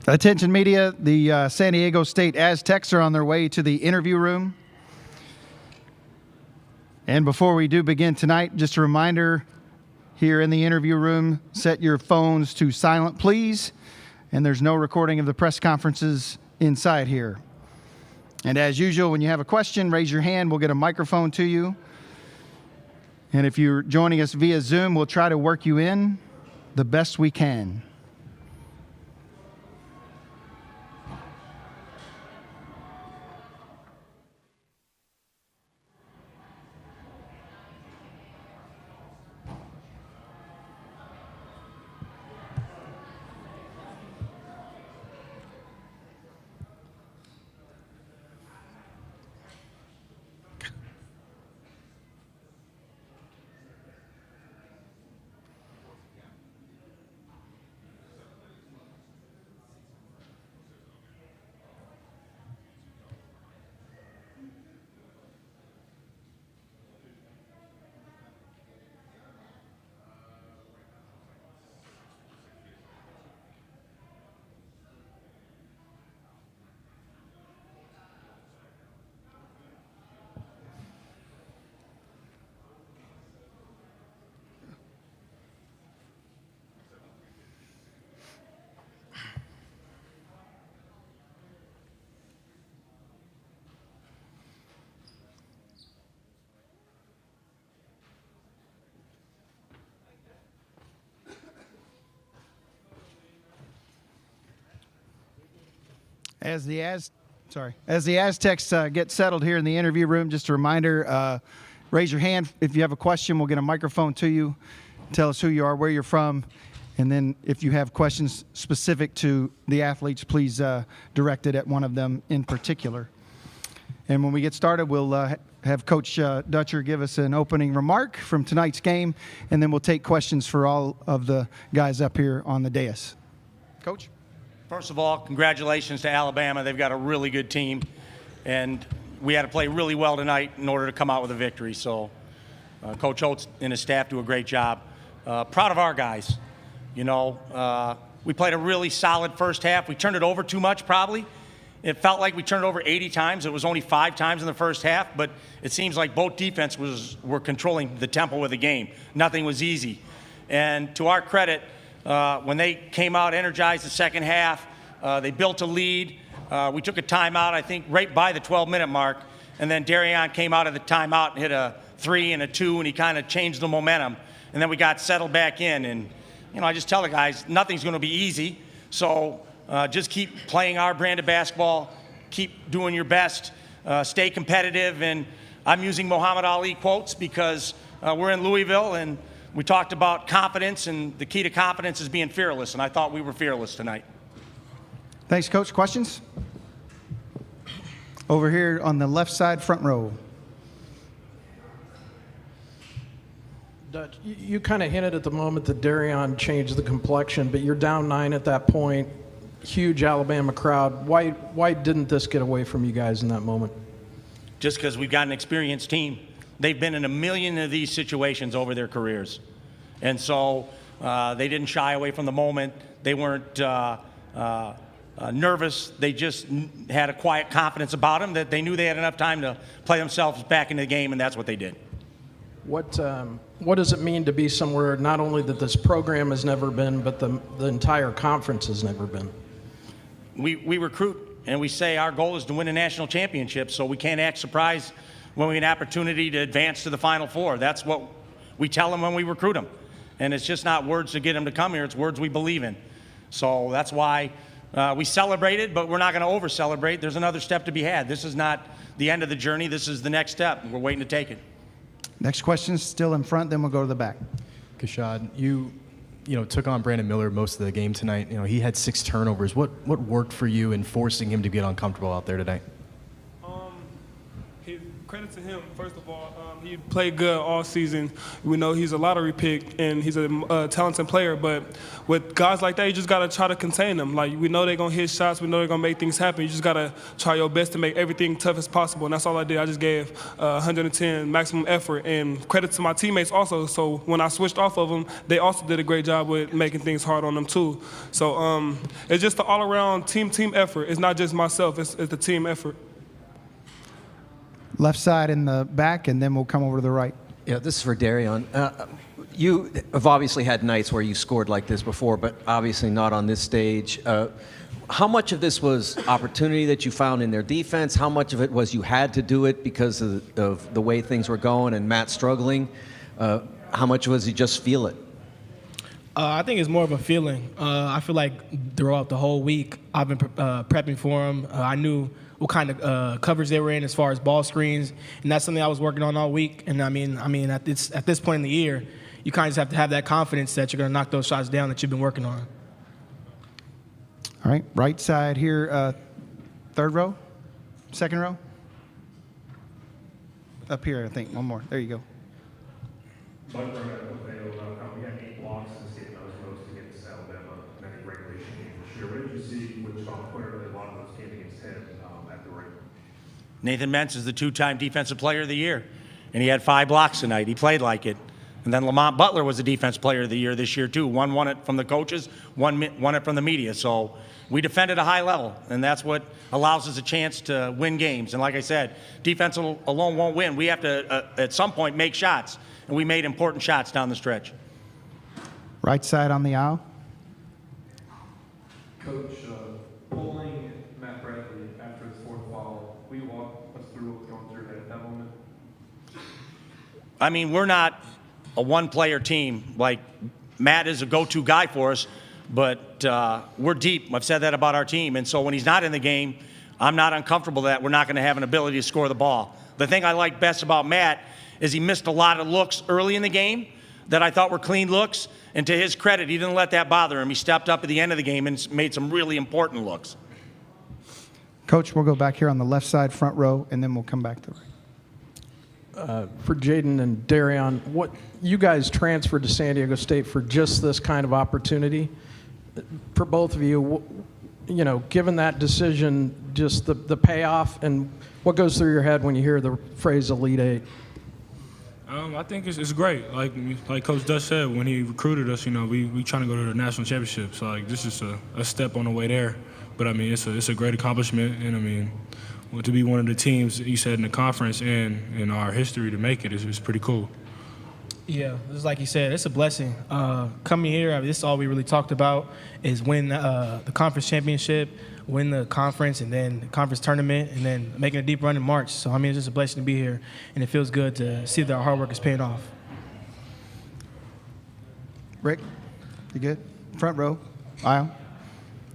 Attention media, the San Diego State Aztecs are on their way to the interview room. And before we do begin tonight, just a reminder, here in the interview room, set your phones to silent, please. And there's no recording of the press conferences inside here. And as usual, when you have a question, raise your hand. We'll get a microphone to you. And if you're joining us via Zoom, we'll try to work you in the best we can. As the Aztecs get settled here in the interview room, just a reminder, raise your hand if you have a question. We'll get a microphone to you. Tell us who you are, where you're from, and then if you have questions specific to the athletes, please direct it at one of them in particular. And when we get started, we'll have Coach Dutcher give us an opening remark from tonight's game, and then we'll take questions for all of the guys up here on the dais. Coach? First of all, congratulations to Alabama. They've got a really good team, and we had to play really well tonight in order to come out with a victory. So Coach Oates and his staff do a great job. Proud of our guys. You know, we played a really solid first half. We turned it over too much, probably. It felt like we turned it over 80 times. It was only 5 times in the first half, but it seems like both defense were controlling the tempo of the game. Nothing was easy. And to our credit, when they came out energized the second half, they built a lead. We took a timeout, I think, right by the 12-minute mark. And then Darion came out of the timeout and hit a 3 and a 2, and he kind of changed the momentum. And then we got settled back in. And, you know, I just tell the guys, nothing's going to be easy. So just keep playing our brand of basketball. Keep doing your best. Stay competitive. And I'm using Muhammad Ali quotes because we're in Louisville, and we talked about confidence, and the key to confidence is being fearless, and I thought we were fearless tonight. Thanks, Coach. Questions? Over here on the left side, front row. Dutch, you kind of hinted at the moment that Darion changed the complexion, but you're down 9 at that point, huge Alabama crowd. Why didn't this get away from you guys in that moment? Just because we've got an experienced team. They've been in a million of these situations over their careers. And so they didn't shy away from the moment. They weren't nervous. They just had a quiet confidence about them that they knew they had enough time to play themselves back into the game, and that's what they did. What does it mean to be somewhere not only that this program has never been, but the entire conference has never been? We recruit, and we say our goal is to win a national championship, so we can't act surprised when we get an opportunity to advance to the Final Four. That's what we tell them when we recruit them. And it's just not words to get them to come here. It's words we believe in. So that's why we celebrated, but we're not going to over-celebrate. There's another step to be had. This is not the end of the journey. This is the next step. We're waiting to take it. Next question is still in front, then we'll go to the back. Kashad, you took on Brandon Miller most of the game tonight. You know, he had 6 turnovers. What worked for you in forcing him to get uncomfortable out there tonight? credit to him, first of all. He played good all season. We know he's a lottery pick, and he's a talented player, but with guys like that, you just got to try to contain them. Like, we know they're going to hit shots. We know they're going to make things happen. You just got to try your best to make everything tough as possible, and that's all I did. I just gave 110 maximum effort, and credit to my teammates also. So when I switched off of them, they also did a great job with making things hard on them too. So it's just an all-around team effort. It's not just myself. It's the team effort. Left side in the back, and then we'll come over to the right. Yeah, this is for Darion. You have obviously had nights where you scored like this before, but obviously not on this stage. How much of this was opportunity that you found in their defense? How much of it was you had to do it because of the way things were going and Matt struggling? How much was you just feel it? I think it's more of a feeling. I feel like throughout the whole week, I've been prepping for them. I knew what kind of coverage they were in as far as ball screens, and that's something I was working on all week. And I mean, at this point in the year, you kind of just have to have that confidence that you're going to knock those shots down that you've been working on. All right, right side here, third row, second row. Up here, I think. One more. There you go. We had 8 blocks in this game. That was most against Alabama in any regulation game this year. What did you see with Sean Quinn? A lot of those came against him at the ring. Nathan Mentz is the 2-time Defensive Player of the Year, and he had 5 blocks tonight. He played like it. And then Lamont Butler was the Defense Player of the Year this year, too. One won it from the coaches, one won it from the media. So we defended a high level, and that's what allows us a chance to win games. And like I said, defense alone won't win. We have to, at some point, make shots, and we made important shots down the stretch. Right side on the aisle. Coach, pulling Matt Bradley after his 4th foul, will you walk us through what was going through at that moment? I mean, we're not a one-player team. Like, Matt is a go-to guy for us, but we're deep. I've said that about our team. And so when he's not in the game, I'm not uncomfortable that we're not going to have an ability to score the ball. The thing I like best about Matt is he missed a lot of looks early in the game that I thought were clean looks. And to his credit, he didn't let that bother him. He stepped up at the end of the game and made some really important looks. Coach, we'll go back here on the left side, front row, and then we'll come back to right. For Jaden and Darion, what you guys transferred to San Diego State for just this kind of opportunity. For both of you, you know, given that decision, just the payoff, and what goes through your head when you hear the phrase Elite Eight? I think it's great. Like Coach Dutch said, when he recruited us, you know, we trying to go to the national championship. So like this is a step on the way there. But I mean, it's a great accomplishment, and I mean, to be one of the teams you said in the conference and in our history to make it is pretty cool. Yeah, just like you said, it's a blessing. Coming here, I mean, this is all we really talked about is win the conference championship, win the conference, and then the conference tournament, and then making a deep run in March. So, I mean, it's just a blessing to be here, and it feels good to see that our hard work is paying off. Rick, you good? Front row, aisle.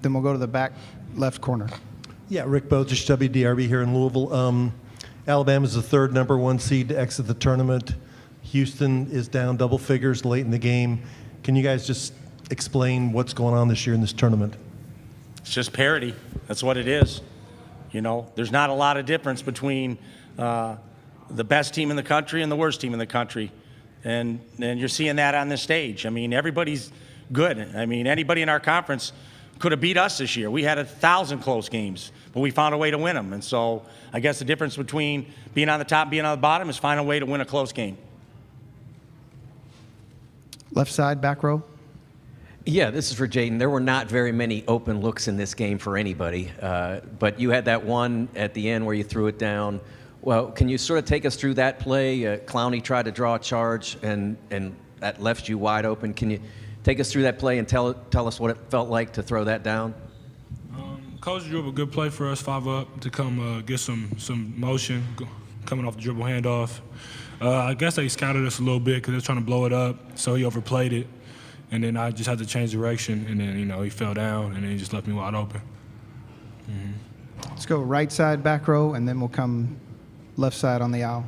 Then we'll go to the back left corner. Yeah, Rick Bozich, WDRB here in Louisville. Alabama's the 3rd number 1 seed to exit the tournament. Houston is down double figures late in the game. Can you guys just explain what's going on this year in this tournament? It's just parity. That's what it is. You know, there's not a lot of difference between the best team in the country and the worst team in the country. And you're seeing that on this stage. I mean, everybody's good. I mean, anybody in our conference could have beat us this year. We had 1,000 close games, but we found a way to win them. And so I guess the difference between being on the top and being on the bottom is finding a way to win a close game. Left side, back row. Yeah, this is for Jaden. There were not very many open looks in this game for anybody, but you had that one at the end where you threw it down. Well, can you sort of take us through that play? Clowney tried to draw a charge, and that left you wide open. Can you take us through that play and tell us what it felt like to throw that down? Coach drew up a good play for us, 5-up, to come get some motion coming off the dribble handoff. I guess they scouted us a little bit because they were trying to blow it up, so he overplayed it. And then I just had to change direction, and then, you know, he fell down, and then he just left me wide open. Mm-hmm. Let's go right side, back row, and then we'll come left side on the aisle.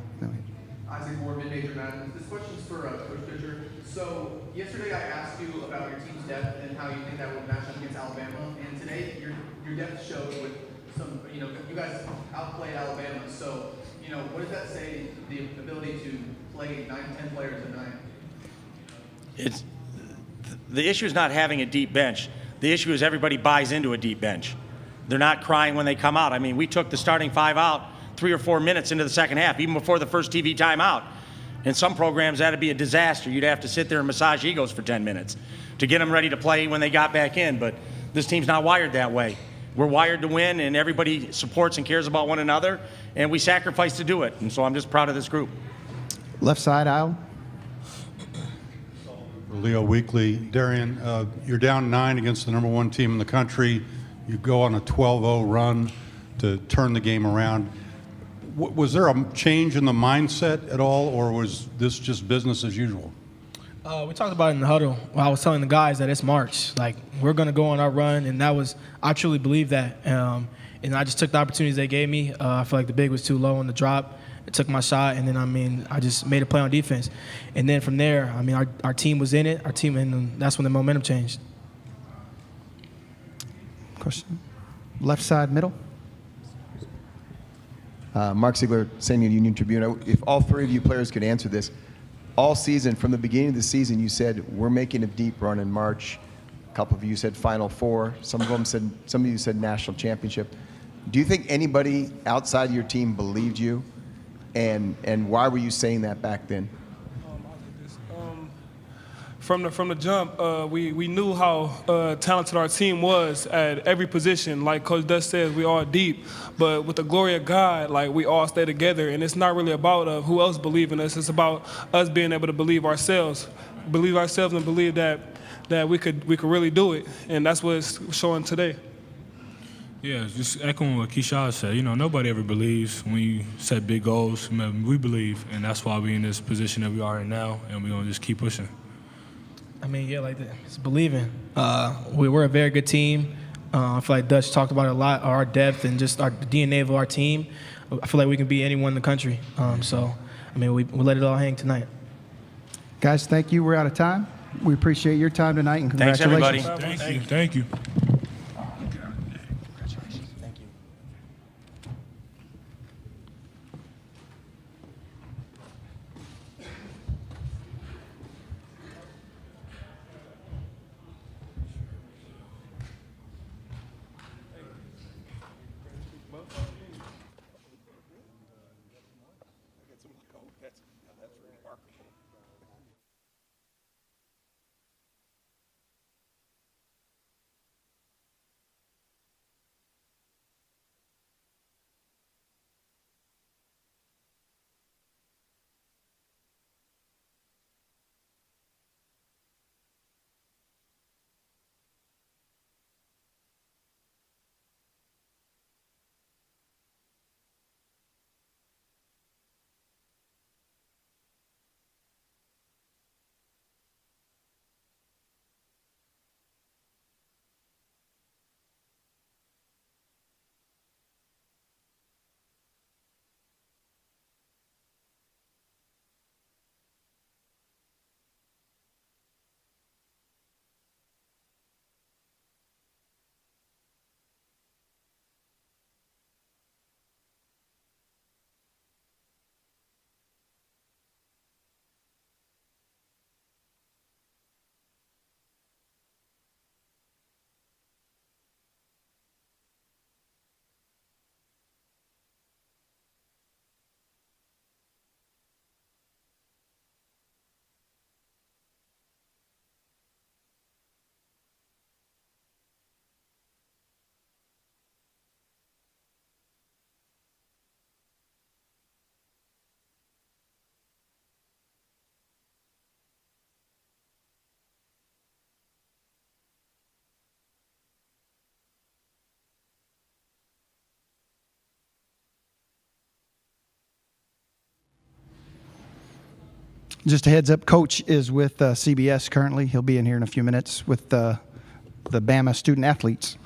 Isaac Moore, Mid-Major Madness. This question's for Coach Fisher. So yesterday I asked you about your team's depth and how you think that would match up against Alabama, and today your depth showed with some, you guys outplayed Alabama. So, what does that say, the ability to play 9, 10 players a night? The issue is not having a deep bench. The issue is everybody buys into a deep bench. They're not crying when they come out. I mean, we took the starting 5 out 3 or 4 minutes into the second half, even before the first TV timeout. In some programs, that'd be a disaster. You'd have to sit there and massage egos for 10 minutes to get them ready to play when they got back in. But this team's not wired that way. We're wired to win, and everybody supports and cares about one another, and we sacrifice to do it. And so I'm just proud of this group. Left side aisle. Leo Weekly. Darian, you're down 9 against the #1 team in the country. You go on a 12-0 run to turn the game around. Was there a change in the mindset at all, or was this just business as usual? We talked about it in the huddle. Well, I was telling the guys that it's March. Like, we're going to go on our run, and I truly believe that. And I just took the opportunities they gave me. I feel like the big was too low on the drop. I took my shot, and then, I just made a play on defense. And then from there, our team was in it, and that's when the momentum changed. Question. Left side middle. Mark Ziegler, San Diego Union Tribune. If all 3 of you players could answer this, all season, from the beginning of the season, you said we're making a deep run in March. A couple of you said Final Four. Some of you said national championship. Do you think anybody outside your team believed you? And why were you saying that back then? From the jump, we knew how talented our team was at every position. Like Coach Dutch says, we all deep, but with the glory of God, like, we all stay together. And it's not really about who else believes in us. It's about us being able to believe ourselves and believe that we could really do it. And that's what it's showing today. Yeah, just echoing what Keyshawn said. Nobody ever believes when you set big goals. We believe, and that's why we're in this position that we are in now, and we're going to just keep pushing. It's believing. We're a very good team. I feel like Dutch talked about it a lot, our depth and just the DNA of our team. I feel like we can beat anyone in the country. We let it all hang tonight. Guys, thank you. We're out of time. We appreciate your time tonight, and Thanks, congratulations. everybody. Thank you. Just a heads up, Coach is with CBS currently. He'll be in here in a few minutes with the Bama student athletes.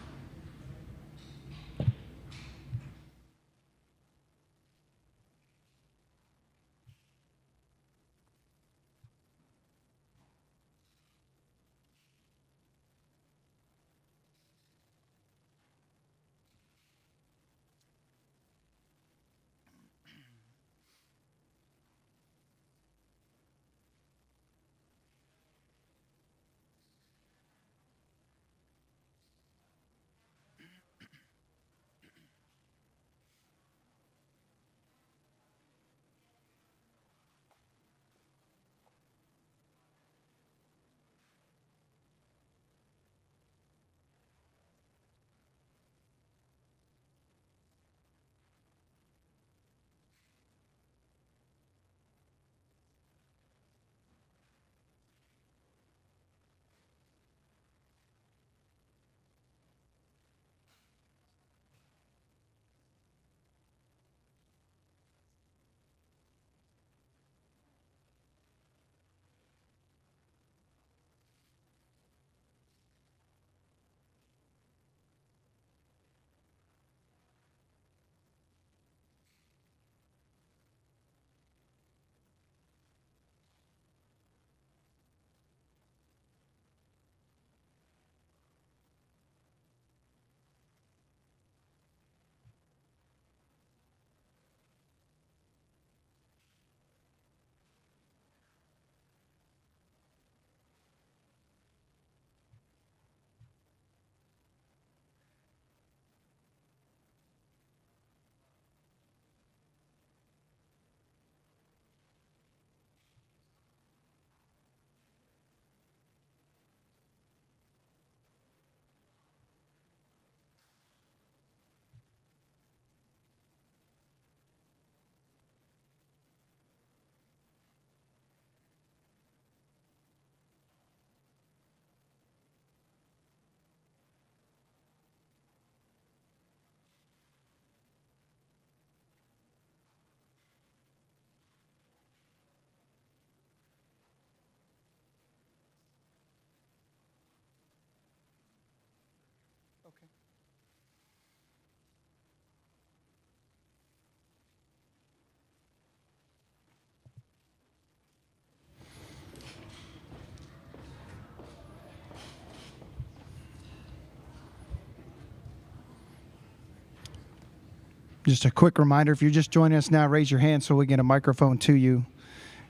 Just a quick reminder, if you're just joining us now, raise your hand so we get a microphone to you.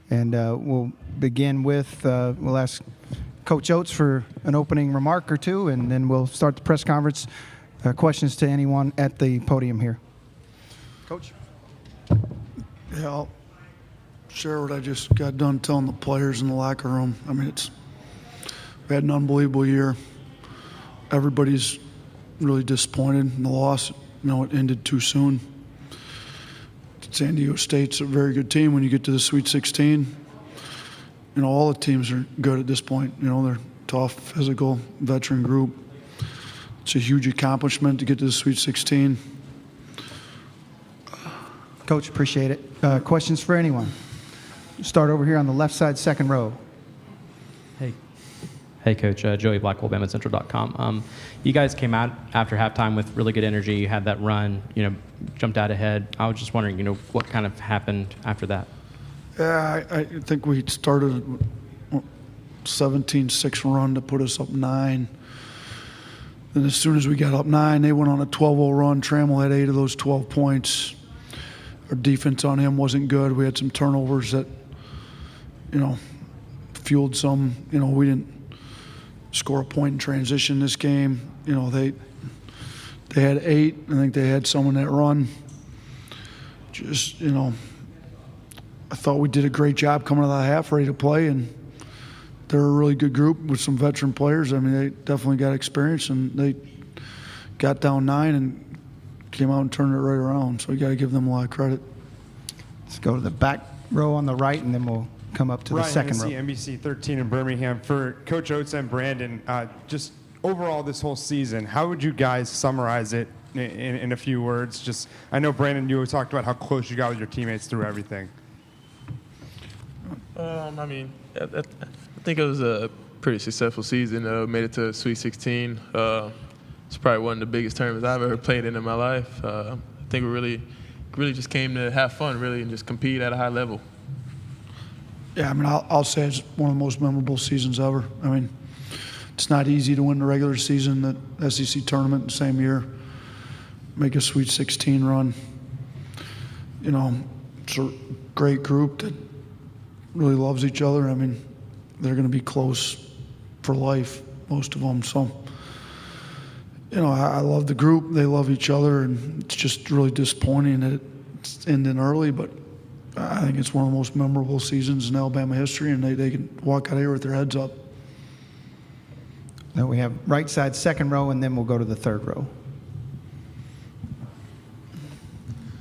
And we'll begin with, we'll ask Coach Oates for an opening remark or two, and then we'll start the press conference. Questions to anyone at the podium here. Coach? Yeah, I'll share what I just got done telling the players in the locker room. I mean, we had an unbelievable year. Everybody's really disappointed in the loss. It ended too soon. San Diego State's a very good team when you get to the Sweet 16. All the teams are good at this point. They're tough, physical, veteran group. It's a huge accomplishment to get to the Sweet 16. Coach, appreciate it. Questions for anyone? Start over here on the left side, second row. Hey, Coach. Joey Blackwell, BamaCentral.com. You guys came out after halftime with really good energy. You had that run, jumped out ahead. I was just wondering, what kind of happened after that? Yeah, I think we started a 17-6 run to put us up 9. Then as soon as we got up 9, they went on a 12-0 run. Trammell had 8 of those 12 points. Our defense on him wasn't good. We had some turnovers that, fueled some. We didn't score a point in transition this game. They had 8. I think they had some in that run. Just, I thought we did a great job coming out of the half, ready to play, and they're a really good group with some veteran players. I mean, they definitely got experience, and they got down 9 and came out and turned it right around. So we got to give them a lot of credit. Let's go to the back row on the right, and then we'll come up to the second row. NBC 13 in Birmingham. For Coach Oates and Brandon, just overall this whole season, how would you guys summarize it in a few words? Just, I know, Brandon, you talked about how close you got with your teammates through everything. I think it was a pretty successful season. Made it to Sweet 16. It's probably one of the biggest tournaments I've ever played in my life. I think we really just came to have fun, really, and just compete at a high level. Yeah, I mean, I'll say it's one of the most memorable seasons ever. I mean, it's not easy to win the regular season, the SEC tournament the same year, make a Sweet 16 run. It's a great group that really loves each other. I mean, they're going to be close for life, most of them. So, I love the group. They love each other, and it's just really disappointing that it's ending early, but I think it's one of the most memorable seasons in Alabama history, and they can walk out of here with their heads up. Then we have right side, second row, and then we'll go to the third row.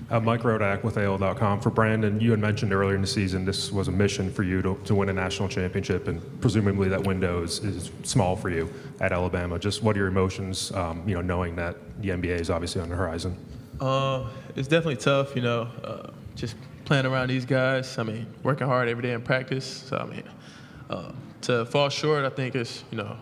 Mike Rodak with AL.com. For Brandon, you had mentioned earlier in the season this was a mission for you to win a national championship, and presumably that window is small for you at Alabama. Just what are your emotions, knowing that the NBA is obviously on the horizon? It's definitely tough, just playing around these guys. I mean, working hard every day in practice. So, I mean, to fall short, I think it's a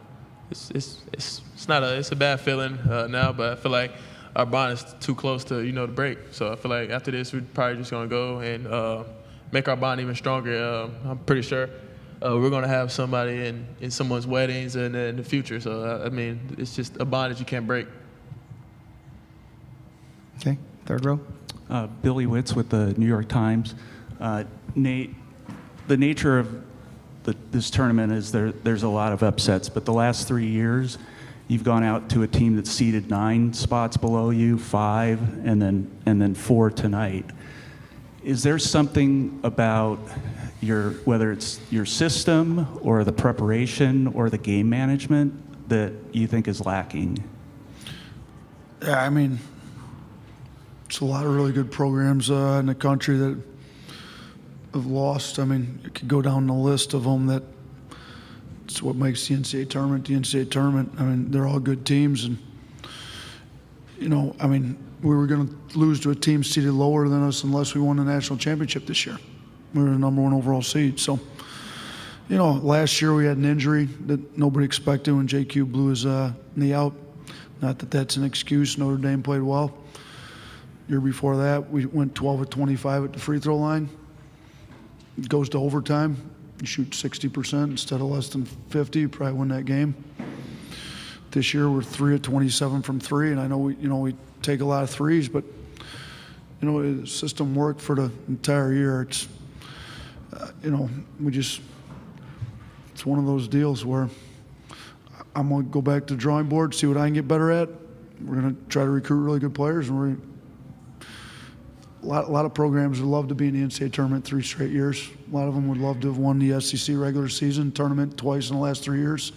bad feeling now, but I feel like our bond is too close to, to break. So I feel like after this, we're probably just going to go and make our bond even stronger. I'm pretty sure we're going to have somebody in someone's weddings and in the future. So, I mean, it's just a bond that you can't break. Okay, third row. Billy Witz with the New York Times. Nate, the nature of this tournament is there's a lot of upsets, but the last 3 years, you've gone out to a team that's seated 9 spots below you, 5, and then 4 tonight. Is there something about whether it's your system or the preparation or the game management that you think is lacking? Yeah, I mean, it's a lot of really good programs in the country that have lost. I mean, you could go down the list of them that it's what makes the NCAA tournament the NCAA tournament. I mean, they're all good teams, and I mean, we were going to lose to a team seated lower than us unless we won the national championship this year. We were the number 1 overall seed. So, last year we had an injury that nobody expected when JQ blew his knee out. Not that that's an excuse. Notre Dame played well. Year before that, we went 12 of 25 at the free throw line. It goes to overtime. You shoot 60% instead of less than 50, you probably win that game. This year we're 3 of 27 from 3, and I know we take a lot of threes, but the system worked for the entire year. It's, it's one of those deals where I'm going to go back to the drawing board, see what I can get better at. We're going to try to recruit really good players, and a lot of programs would love to be in the NCAA tournament 3 straight years. A lot of them would love to have won the SEC regular season tournament twice in the last 3 years.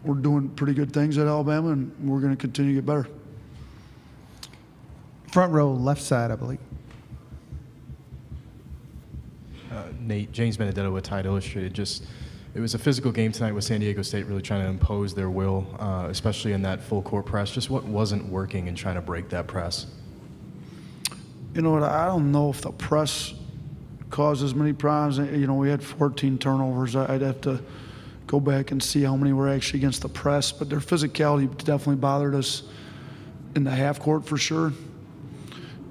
We're doing pretty good things at Alabama, and we're going to continue to get better. Front row, left side, I believe. Nate, James Benedetto with Tide Illustrated. It was a physical game tonight with San Diego State really trying to impose their will, especially in that full court press. Just what wasn't working in trying to break that press? You know what, I don't know if the press caused as many problems. We had 14 turnovers. I'd have to go back and see how many were actually against the press, but their physicality definitely bothered us in the half court for sure.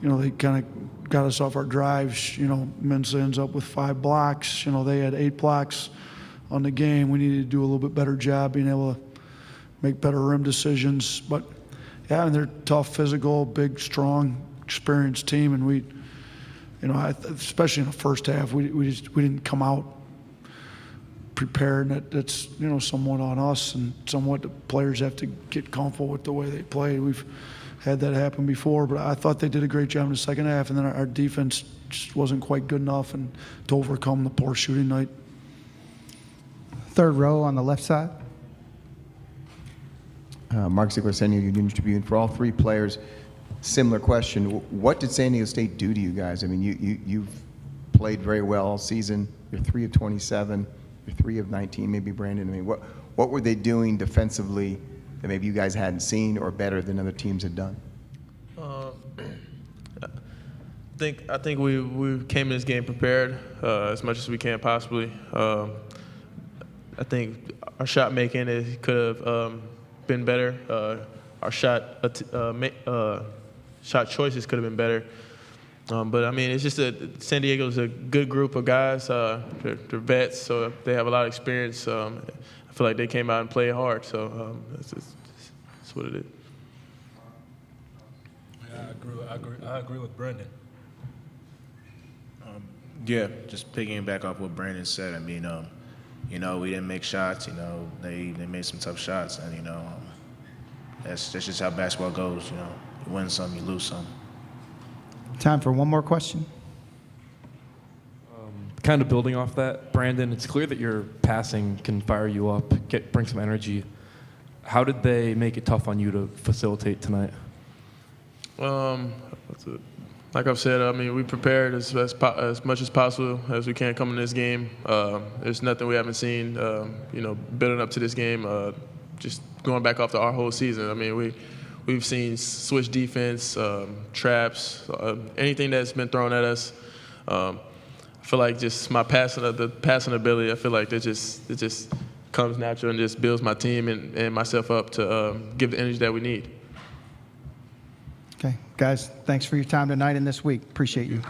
They kind of got us off our drives. Mensa ends up with 5 blocks. They had 8 blocks on the game. We needed to do a little bit better job being able to make better rim decisions. But yeah, and they're tough, physical, big, strong, experienced team, and we, especially in the first half, we didn't come out prepared. And that's somewhat on us, and somewhat the players have to get comfortable with the way they play. We've had that happen before, but I thought they did a great job in the second half, and then our defense just wasn't quite good enough and to overcome the poor shooting night. Third row on the left side. Mark Ziegler, San Diego Union Tribune. For all 3 players, similar question. What did San Diego State do to you guys? I mean, you've played very well all season. You're 3 of 27. You're 3 of 19, maybe, Brandon. I mean, what were they doing defensively that maybe you guys hadn't seen or better than other teams had done? I think we came in this game prepared as much as we can possibly. I think our shot making could have been better. Our shot choices could have been better. But I mean, it's just San Diego's a good group of guys. They're vets, so they have a lot of experience. I feel like they came out and played hard, so that's what it is. Yeah, I agree with Brendan. Yeah, just picking back off what Brandon said. I mean, we didn't make shots. They made some tough shots, and that's just how basketball goes. You win some, you lose some. Time for one more question. Kind of building off that, Brandon, it's clear that your passing can fire you up, bring some energy. How did they make it tough on you to facilitate tonight? Like I've said, I mean, we prepared as much as possible as we can come in this game. There's nothing we haven't seen, building up to this game, just going back off to our whole season. I mean, we've seen switch defense, traps, anything that's been thrown at us. I feel like just the passing ability, I feel like it just comes natural and just builds my team and myself up to give the energy that we need. Okay, guys, thanks for your time tonight and this week. Appreciate you.